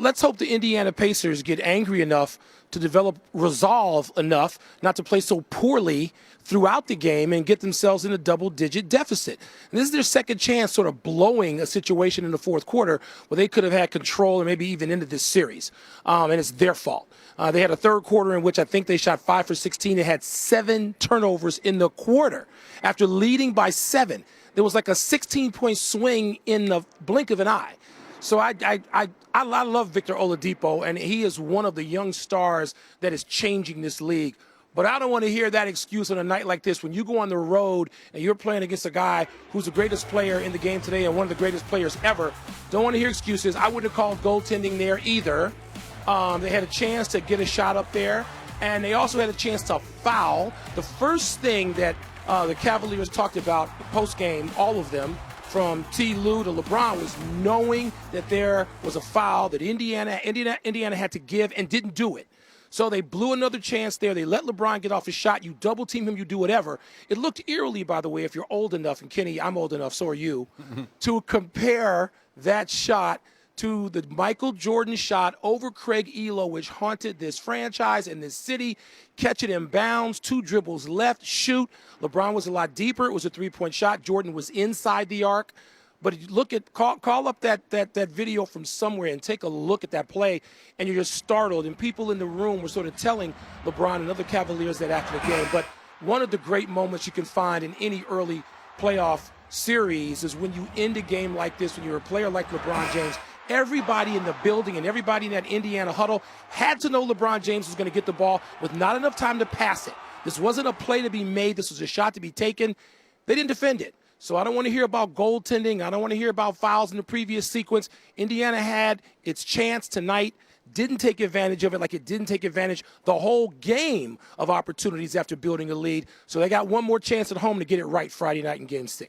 let's hope the Indiana Pacers get angry enough to develop resolve enough not to play so poorly throughout the game and get themselves in a double-digit deficit. And this is their second chance sort of blowing a situation in the fourth quarter where they could have had control and maybe even into this series. And it's their fault. They had a third quarter in which I think they shot 5 for 16. They had 7 turnovers in the quarter after leading by 7. There was like a 16-point swing in the blink of an eye. So I love Victor Oladipo, and he is one of the young stars that is changing this league. But I don't want to hear that excuse on a night like this when you go on the road and you're playing against a guy who's the greatest player in the game today and one of the greatest players ever. Don't want to hear excuses. I wouldn't have called goaltending there either. They had a chance to get a shot up there, and they also had a chance to foul. The first thing that the Cavaliers talked about post-game, all of them, from T. Lue to LeBron, was knowing that there was a foul that Indiana had to give and didn't do it. So they blew another chance there. They let LeBron get off his shot. You double team him, you do whatever. It looked eerily, by the way, if you're old enough, and Kenny, I'm old enough, so are you, to compare that shot to the Michael Jordan shot over Craig Ehlo, which haunted this franchise and this city. Catch it in bounds, 2 dribbles left, shoot. LeBron was a lot deeper. It was a 3-point shot. Jordan was inside the arc. But if you look at, call up that video from somewhere and take a look at that play, and you're just startled. And people in the room were sort of telling LeBron and other Cavaliers that after the game. But one of the great moments you can find in any early playoff series is when you end a game like this, when you're a player like LeBron James. Everybody in the building and everybody in that Indiana huddle had to know LeBron James was going to get the ball with not enough time to pass it. This wasn't a play to be made. This was a shot to be taken. They didn't defend it. So I don't want to hear about goaltending. I don't want to hear about fouls in the previous sequence. Indiana had its chance tonight, didn't take advantage of it like it didn't take advantage the whole game of opportunities after building a lead. So they got one more chance at home to get it right Friday night in Game 6.